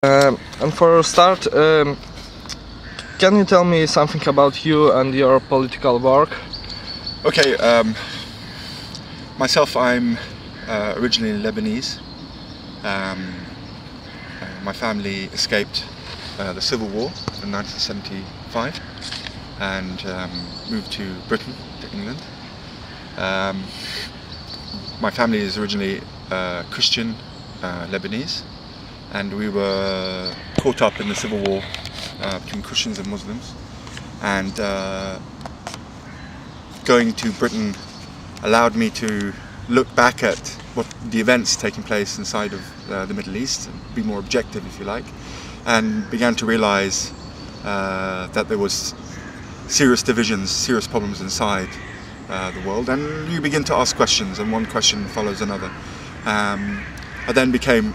And for a start, can you tell me something about you and your political work? Okay, myself, I'm originally Lebanese. My family escaped the Civil War in 1975 and moved to Britain, to England. My family is originally Christian Lebanese, and we were caught up in the Civil War between Christians and Muslims. And going to Britain allowed me to look back at what the events taking place inside of the Middle East, and be more objective, if you like, and began to realize that there was serious divisions, serious problems inside the world, and you begin to ask questions, and one question follows another. I then became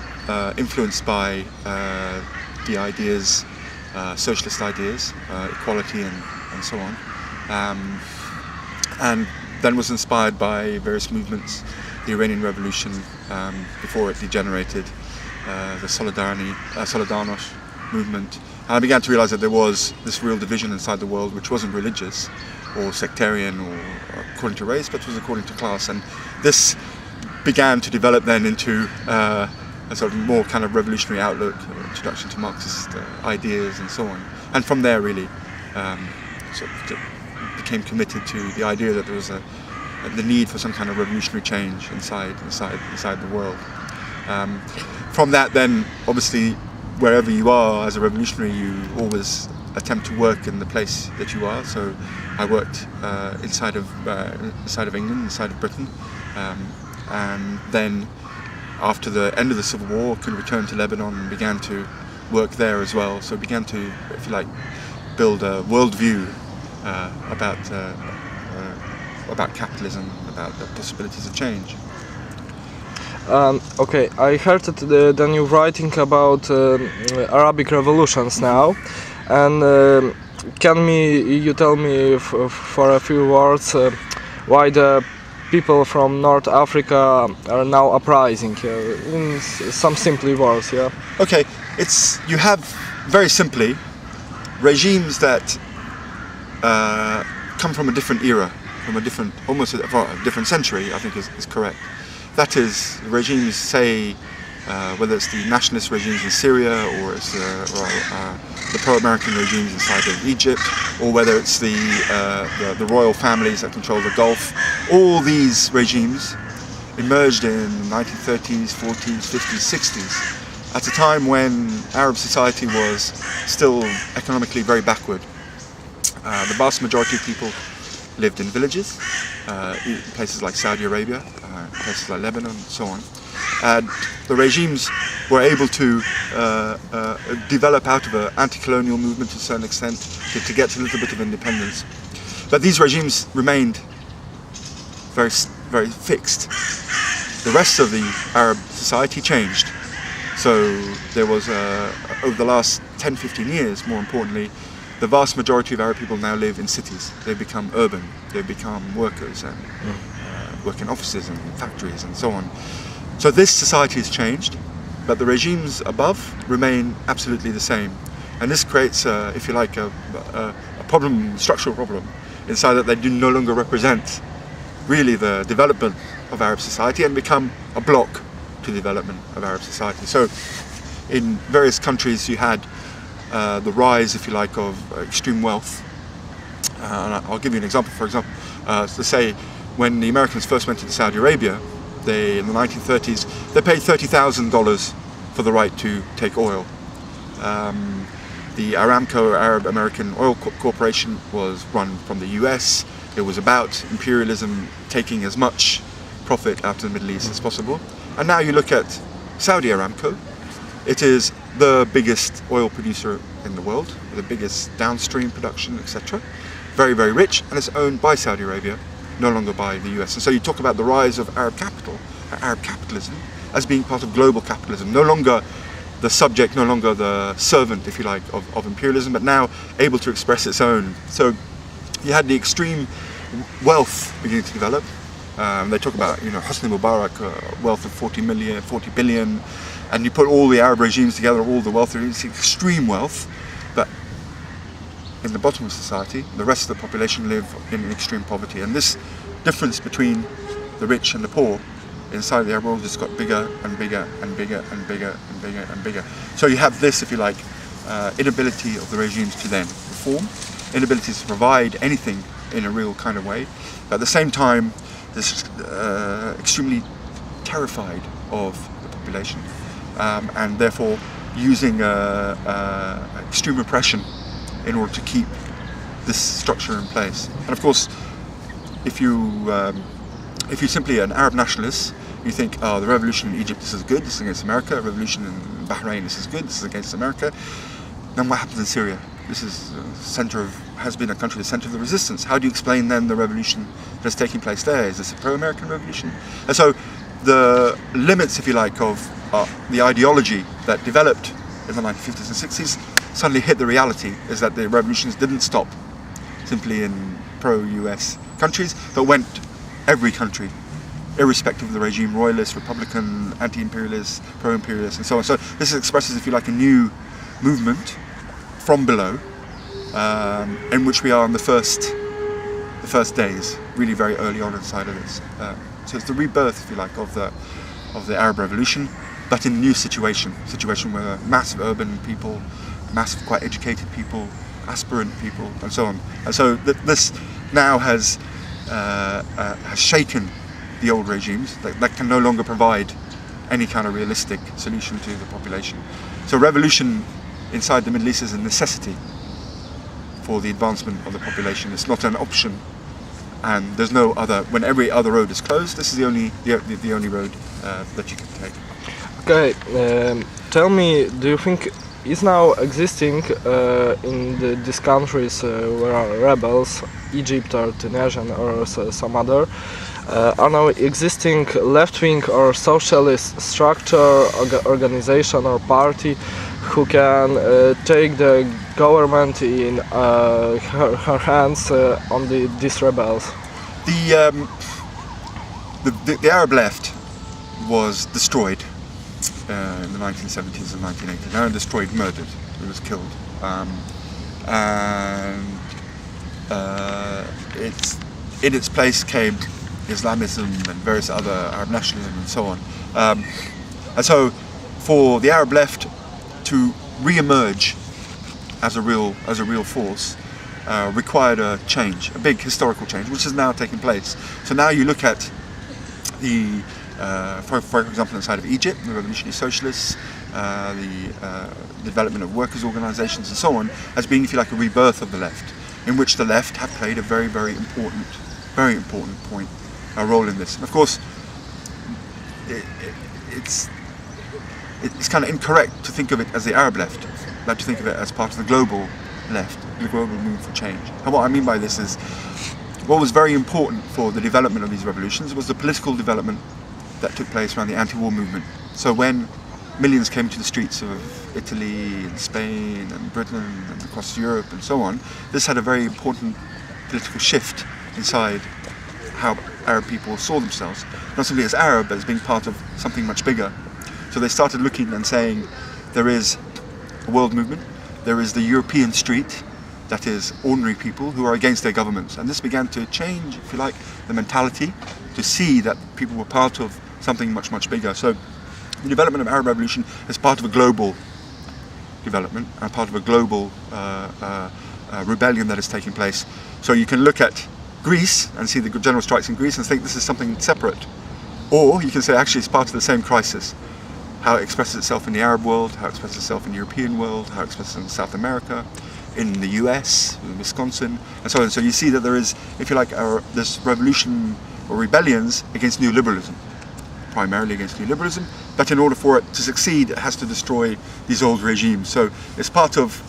influenced by the ideas, socialist ideas, equality and so on, and then was inspired by various movements, the Iranian Revolution, before it degenerated, the Solidarność movement. And I began to realize that there was this real division inside the world, which wasn't religious or sectarian or according to race, but was according to class. And this began to develop then into a sort of more kind of revolutionary outlook, introduction to Marxist ideas and so on. And from there, really, sort of became committed to the idea that there was the need for some kind of revolutionary change inside the world. From that, then, obviously, wherever you are as a revolutionary, you always attempt to work in the place that you are. So I worked inside of England, inside of Britain, and then after the end of the Civil War, could return to Lebanon and began to work there as well. So began to, if you like, build a worldview about capitalism, about the possibilities of change. Okay, I heard that then you're writing about Arabic revolutions now, and can you tell me for a few words why the people from North Africa are now uprising? In some simple words, yeah. Okay, you have very simply regimes that come from a different era, from almost a different century, I think is correct. That is, regimes, say, whether it's the nationalist regimes in Syria, or it's the pro-American regimes inside of Egypt, or whether it's the royal families that control the Gulf. All these regimes emerged in the 1930s, 40s, 50s, 60s, at a time when Arab society was still economically very backward. The vast majority of people lived in villages, places like Saudi Arabia, places like Lebanon, and so on. And the regimes were able to develop out of an anti-colonial movement to a certain extent, to get to a little bit of independence. But these regimes remained very, very fixed. The rest of the Arab society changed. So there was, over the last 10, 15 years, more importantly, the vast majority of Arab people now live in cities. They become urban. They become workers and work in offices and factories and so on. So this society has changed, but the regimes above remain absolutely the same. And this creates, if you like, a problem, structural problem, inside that they do no longer represent really the development of Arab society and become a block to the development of Arab society. So in various countries you had the rise, if you like, of extreme wealth. And I'll give you an example. For example, to say, when the Americans first went to Saudi Arabia, in the 1930s, they paid $30,000 for the right to take oil. The Aramco, Arab American Oil Corporation, was run from the US. It was about imperialism, taking as much profit out of the Middle East as possible. And now you look at Saudi Aramco. It is the biggest oil producer in the world, the biggest downstream production, etc. Very, very rich, and it's owned by Saudi Arabia, no longer by the US. And so you talk about the rise of Arab capitalism, as being part of global capitalism, no longer the subject, no longer the servant, if you like, of imperialism, but now able to express its own. So you had the extreme wealth beginning to develop. They talk about, Hosni Mubarak, wealth of 40 billion, and you put all the Arab regimes together, all the wealth, you see extreme wealth, but in the bottom of society, the rest of the population live in extreme poverty. And this difference between the rich and the poor inside the Arab world just got bigger and bigger and bigger and bigger and bigger and bigger. So you have this, if you like, inability of the regimes to then reform, inability to provide anything in a real kind of way. At the same time, this extremely terrified of the population, and therefore using extreme repression in order to keep this structure in place. And of course, if you're simply an Arab nationalist, you think, oh, the revolution in Egypt, this is good, this is against America. Revolution in Bahrain, this is good, this is against America. Then what happens in Syria? This is has been a country, the center of the resistance. How do you explain then the revolution that's taking place there? Is this a pro-American revolution? And so the limits, if you like, of the ideology that developed in the 1950s and 60s suddenly hit the reality, is that the revolutions didn't stop simply in pro-US countries, but went every country, irrespective of the regime, royalist, republican, anti-imperialist, pro-imperialist, and so on. So this expresses, if you like, a new movement from below, in which we are on the first days, really very early on inside of this. So it's the rebirth, if you like, of the Arab Revolution, but in a new situation where massive urban people, massive quite educated people, aspirant people, and so on. And so this now has shaken the old regimes that can no longer provide any kind of realistic solution to the population. So revolution inside the Middle East is a necessity for the advancement of the population. It's not an option, and there's no other. When every other road is closed, this is the only road that you can take. Okay, tell me, do you think is now existing in these countries where are rebels, Egypt or Tunisia or some other, are now existing left-wing or socialist structure, organization or party who can take the government in her hands on these rebels? The Arab left was destroyed in the 1970s and 1980s. Now destroyed, murdered. It was killed, and in its place came Islamism and various other Arab nationalism and so on. And so, for the Arab left to re-emerge as a real force required a change, a big historical change, which is now taking place. So now you look at the, for example, inside of Egypt, the revolutionary socialists, the development of workers' organisations and so on, as being, if you like, a rebirth of the left, in which the left have played a very, very important role in this. And of course, it's kind of incorrect to think of it as the Arab left, but to think of it as part of the global left, the global move for change. And what I mean by this is, what was very important for the development of these revolutions was the political development that took place around the anti-war movement. So when millions came to the streets of Italy and Spain and Britain and across Europe and so on, this had a very important political shift inside how Arab people saw themselves, not simply as Arab, but as being part of something much bigger. So they started looking and saying, there is a world movement, there is the European street, that is ordinary people who are against their governments. And this began to change, if you like, the mentality, to see that people were part of something much, much bigger. So the development of Arab Revolution is part of a global development and part of a global rebellion that is taking place. So you can look at Greece and see the general strikes in Greece and think this is something separate. Or you can say actually it's part of the same crisis. How it expresses itself in the Arab world, how it expresses itself in the European world, how it expresses in South America, in the US, in Wisconsin, and so on. So you see that there is, if you like, this revolution or rebellions against neoliberalism, primarily against neoliberalism, but in order for it to succeed, it has to destroy these old regimes. So it's part of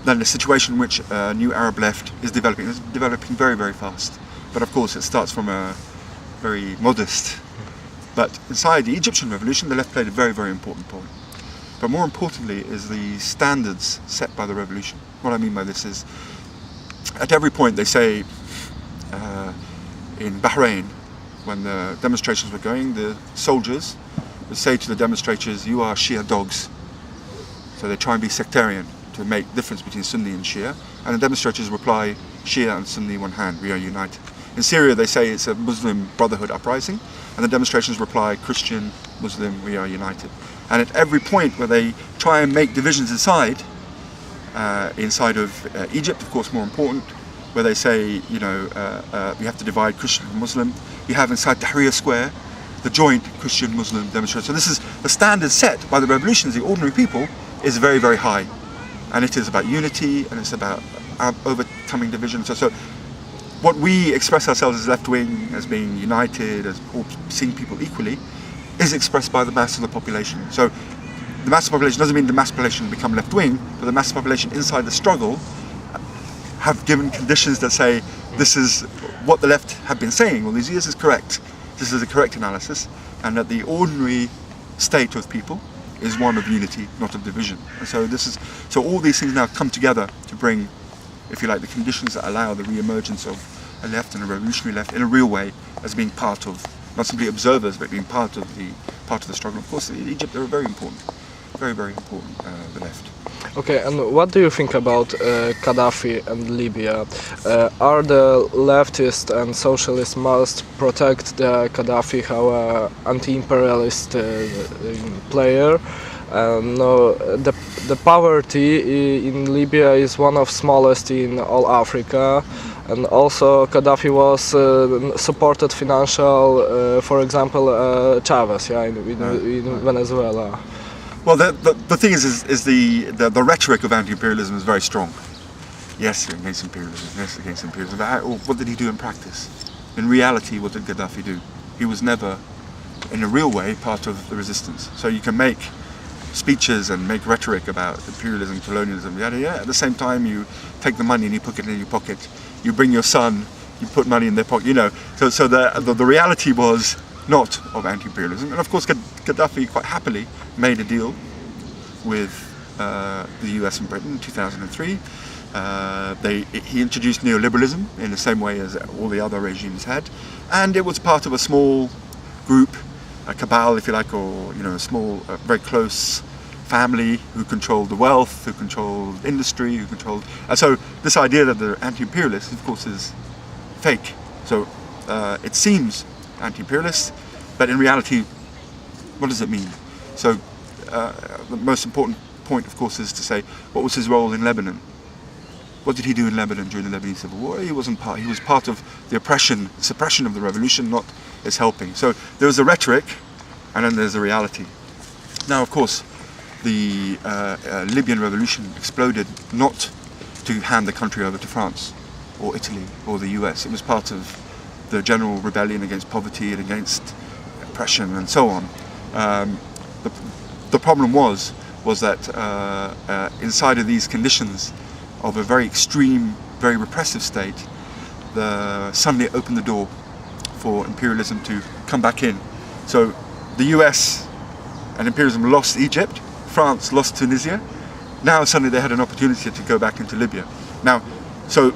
then the situation in which a new Arab left is developing. It's developing very, very fast. But of course, it starts from a very modest. But inside the Egyptian revolution, the left played a very, very important point. But more importantly is the standards set by the revolution. What I mean by this is, at every point they say, in Bahrain, when the demonstrations were going, the soldiers would say to the demonstrators, "You are Shia dogs." So they try and be sectarian to make difference between Sunni and Shia, and the demonstrators reply, "Shia and Sunni one hand, we are united." In Syria they say it's a Muslim Brotherhood uprising, and the demonstrations reply, "Christian, Muslim, we are united." And at every point where they try and make divisions inside of Egypt, of course more important, where they say, you know, we have to divide Christian and Muslim, you have inside Tahrir Square the joint Christian-Muslim demonstration. So this is the standard set by the revolutions, the ordinary people, is very, very high. And it is about unity, and it's about overcoming division. So what we express ourselves as left-wing, as being united, as all seeing people equally, is expressed by the mass of the population. So the mass of the population doesn't mean the mass population become left-wing, but the mass of the population inside the struggle have given conditions that say this is what the left have been saying all these years is correct. This is a correct analysis, and that the ordinary state of people is one of unity, not of division. And so all these things now come together to bring, if you like, the conditions that allow the re-emergence of a left and a revolutionary left in a real way, as being part of, not simply observers, but being part of the struggle. Of course, in Egypt, they're very important, very, very important, the left. Okay, and what do you think about Gaddafi and Libya? Are the leftists and socialists must protect the Gaddafi how anti-imperialist player? No, the poverty in Libya is one of smallest in all Africa, and also Gaddafi was supported financial, for example, Chavez, in Venezuela. Well, the thing is the rhetoric of anti-imperialism is very strong. Yes, against imperialism. Yes, against imperialism. But what did he do in practice? In reality, what did Gaddafi do? He was never, in a real way, part of the resistance. So you can make speeches and make rhetoric about imperialism, colonialism, yada yada. At the same time, you take the money and you put it in your pocket. You bring your son, you put money in their pocket. You know. So the reality was not of anti-imperialism. And of course, Gaddafi quite happily made a deal with the US and Britain in 2003. He introduced neoliberalism in the same way as all the other regimes had, and it was part of a small group, a cabal, if you like, or a small, very close family who controlled the wealth, who controlled industry, who controlled. And so this idea that they're anti-imperialists, of course, is fake. So it seems anti-imperialist, but in reality, what does it mean? So the most important point, of course, is to say, what was his role in Lebanon? What did he do in Lebanon during the Lebanese Civil War? He wasn't part. He was part of the suppression of the revolution, not its helping. So there's a rhetoric, and then there's a reality. Now, of course, the Libyan revolution exploded not to hand the country over to France or Italy or the US. It was part of the general rebellion against poverty and against oppression and so on. The problem was that inside of these conditions of a very extreme, very repressive state, suddenly opened the door for imperialism to come back in. So the US and imperialism lost Egypt, France lost Tunisia. Now suddenly they had an opportunity to go back into Libya. Now, so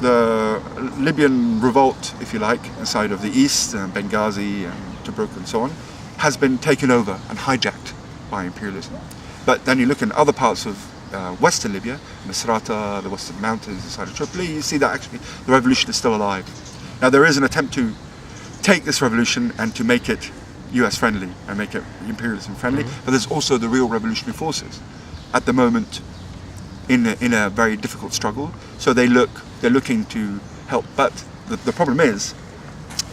the Libyan revolt, if you like, inside of the east, Benghazi and Tobruk and so on, has been taken over and hijacked by imperialism. But then you look in other parts of western Libya, Misrata, the Western Mountains, inside of Tripoli, you see that actually the revolution is still alive. Now there is an attempt to take this revolution and to make it US friendly and make it imperialism friendly, but there's also the real revolutionary forces at the moment in a very difficult struggle. So they're looking to help, but the problem is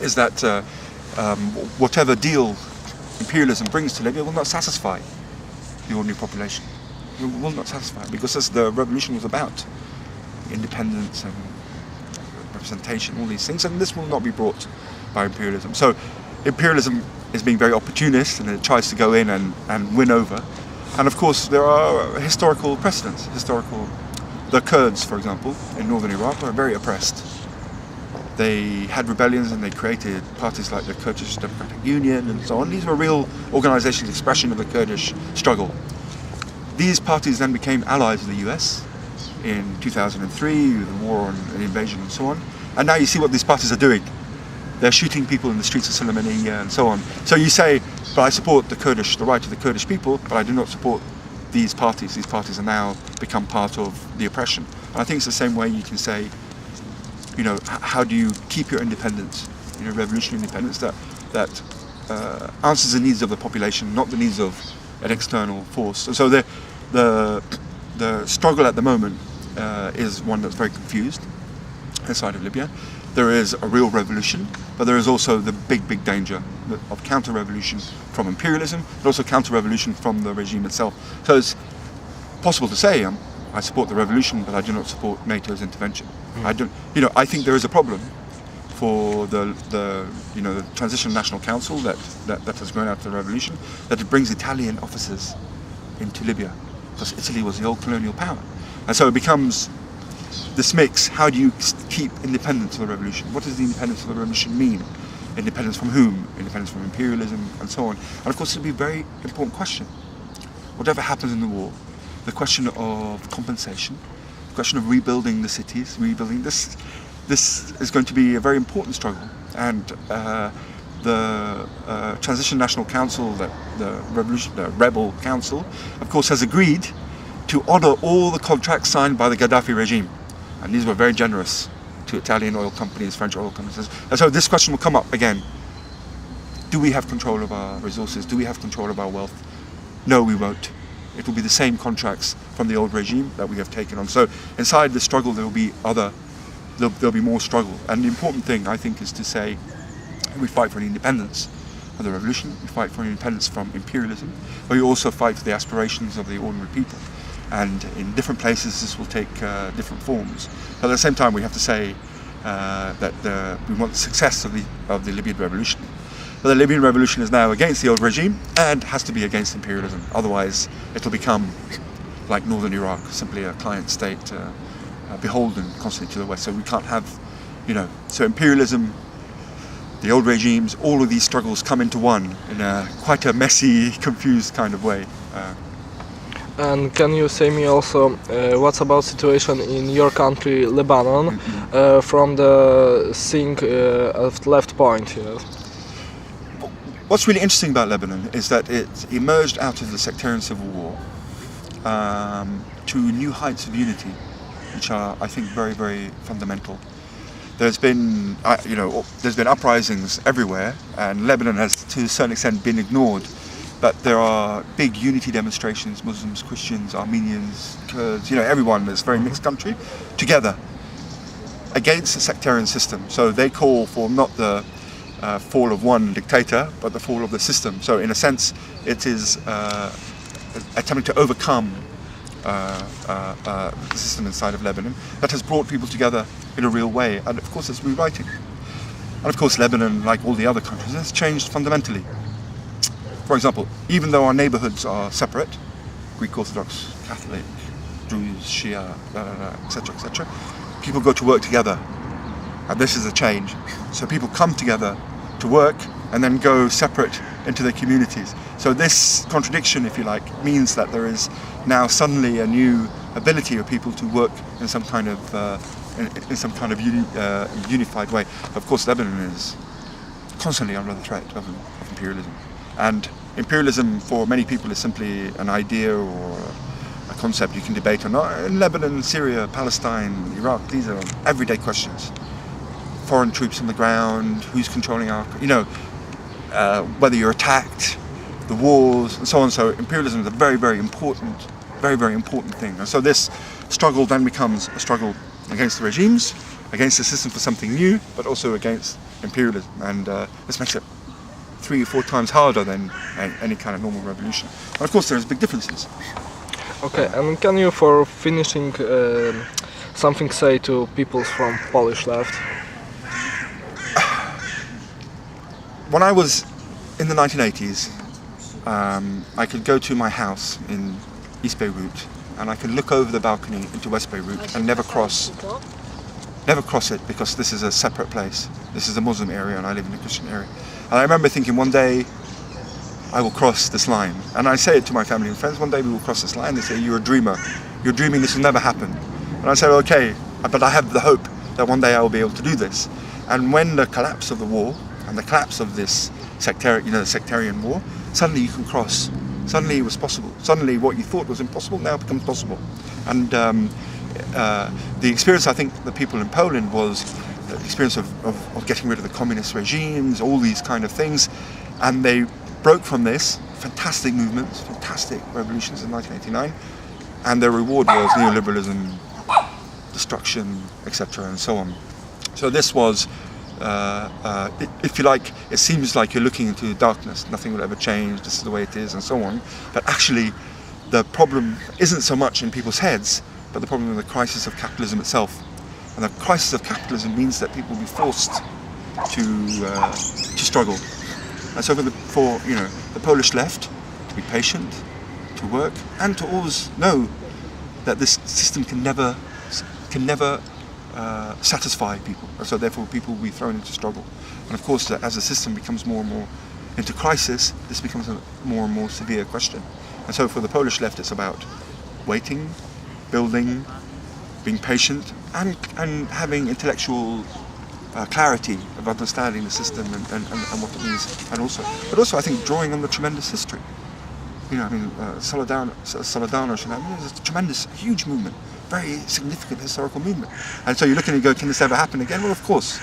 that whatever deal imperialism brings to Libya will not satisfy the ordinary population. It will not satisfy, because as the revolution was about independence and representation, all these things, and this will not be brought by imperialism. So imperialism is being very opportunist, and it tries to go in and win over. And of course there are historical precedents. The Kurds, for example, in northern Iraq were very oppressed. They had rebellions and they created parties like the Kurdish Democratic Union and so on. These were real organizations, expression of the Kurdish struggle. These parties then became allies of the US in 2003, the war on the invasion and so on. And now you see what these parties are doing. they're shooting people in the streets of Suleimania and so on. So you say, but I support the right of the Kurdish people, but I do not support these parties. These parties are now become part of the oppression. And I think it's the same way you can say, how do you keep your independence, revolutionary independence that answers the needs of the population, not the needs of an external force. So the struggle at the moment is one that's very confused inside of Libya. There is a real revolution, but there is also the big danger of counter-revolution from imperialism, but also counter-revolution from the regime itself. So it's possible to say, I support the revolution, but I do not support NATO's intervention. I I think there is a problem for the Transitional National Council that has grown out of the revolution, that it brings Italian officers into Libya, because Italy was the old colonial power. And so it becomes this mix. How do you keep independence of the revolution? What does the independence of the revolution mean? Independence from whom? Independence from imperialism and so on. And of course it'll be a very important question. Whatever happens in the war, the question of compensation, the question of rebuilding the cities, this is going to be a very important struggle. And the Transition National Council, the rebel council, of course has agreed to honour all the contracts signed by the Gaddafi regime. And these were very generous to Italian oil companies, French oil companies. And so this question will come up again. Do we have control of our resources? Do we have control of our wealth? No, we won't. It will be the same contracts from the old regime that we have taken on. So inside the struggle there'll be more struggle. And the important thing, I think, is to say we fight for an independence of the revolution, we fight for an independence from imperialism, but we also fight for the aspirations of the ordinary people. And in different places this will take different forms. But at the same time we have to say that we want the success of the Libyan revolution. But the Libyan revolution is now against the old regime and has to be against imperialism. Otherwise it will become like northern Iraq, simply a client state beholden constantly to the West. So we can't have, so imperialism, the old regimes, all of these struggles come into one in quite a messy, confused kind of way. And can you say me also what's about situation in your country, Lebanon, from the seeing of left point? What's really interesting about Lebanon is that it emerged out of the sectarian civil war to new heights of unity, which are, I think, very, very fundamental. There's been, there's been uprisings everywhere, and Lebanon has, to a certain extent, been ignored. But there are big unity demonstrations, Muslims, Christians, Armenians, Kurds, everyone, it's a very mixed country, together against the sectarian system. So they call for not the fall of one dictator, but the fall of the system. So in a sense, it is attempting to overcome the system inside of Lebanon that has brought people together in a real way. And of course, it's rewriting. And of course, Lebanon, like all the other countries, has changed fundamentally. For example, even though our neighbourhoods are separate, Greek Orthodox, Catholic, Druze, Shia, etc., people go to work together. And this is a change. So people come together to work and then go separate into their communities. So this contradiction, if you like, means that there is now suddenly a new ability of people to work in some kind of unified way. Of course, Lebanon is constantly under the threat of imperialism. And imperialism for many people is simply an idea or a concept you can debate or not. In Lebanon, Syria, Palestine, Iraq, these are everyday questions. Foreign troops on the ground, who's controlling our, whether you're attacked, the wars, and so on. So imperialism is a very, very important thing. And so this struggle then becomes a struggle against the regimes, against the system for something new, but also against imperialism. And this makes it 3 or 4 times harder than any kind of normal revolution. And of course there's big differences. Okay, and can you, for finishing, something say to people from Polish left? When I was in the 1980s, I could go to my house in East Beirut and I could look over the balcony into West Beirut and never cross it, because this is a separate place. This is a Muslim area and I live in a Christian area. And I remember thinking, one day I will cross this line. And I say it to my family and friends, one day we will cross this line. They say, you're a dreamer. You're dreaming this will never happen. And I say, okay, but I have the hope that one day I will be able to do this. And when the collapse of the war and the collapse of this sectarian war, suddenly you can cross. Suddenly it was possible. Suddenly what you thought was impossible now becomes possible. And the experience, I think, the people in Poland was the experience of getting rid of the communist regimes, all these kind of things, and they broke from this fantastic movements, fantastic revolutions in 1989, and their reward was neoliberalism, destruction, etc., and so on. So this was, if you like, it seems like you're looking into darkness, nothing will ever change, this is the way it is, and so on, but actually the problem isn't so much in people's heads, but the problem in the crisis of capitalism itself. And the crisis of capitalism means that people will be forced to struggle. And so for the Polish left to be patient, to work, and to always know that this system can never satisfy people. And so therefore people will be thrown into struggle. And of course, as the system becomes more and more into crisis, this becomes a more and more severe question. And so for the Polish left, it's about waiting, building, being patient, and having intellectual clarity of understanding the system and what it means, but also I think drawing on the tremendous history. Solidarność, it's a tremendous, huge movement, very significant historical movement. And so you look and you go, can this ever happen again? Well, of course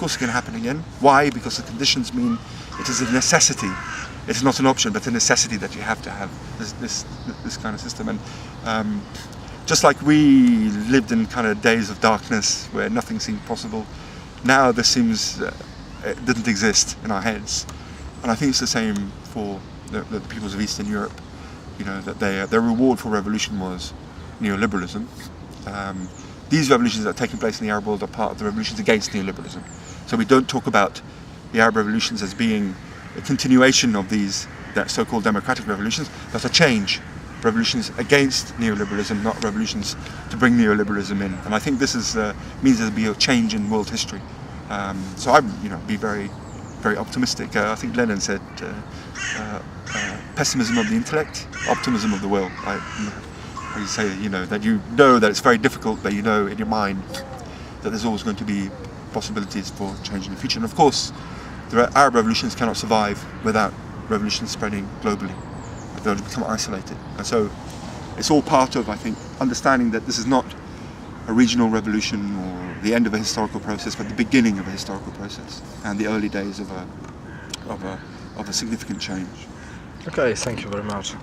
it can happen again. Why? Because the conditions mean it is a necessity. It's not an option, but a necessity that you have to have this kind of system. And just like we lived in kind of days of darkness where nothing seemed possible, now this seems it didn't exist in our heads. And I think it's the same for the peoples of Eastern Europe. That their reward for revolution was neoliberalism. These revolutions that are taking place in the Arab world are part of the revolutions against neoliberalism. So we don't talk about the Arab revolutions as being a continuation of that so-called democratic revolutions, but a change. Revolutions against neoliberalism, not revolutions to bring neoliberalism in. And I think this means there'll be a change in world history. So I'd be very, very optimistic. I think Lenin said, pessimism of the intellect, optimism of the will. You say, that it's very difficult, but in your mind that there's always going to be possibilities for change in the future. And of course, the Arab revolutions cannot survive without revolutions spreading globally. They'll become isolated. And so it's all part of, I think, understanding that this is not a regional revolution or the end of a historical process, but the beginning of a historical process and the early days of a significant change. Okay, thank you very much.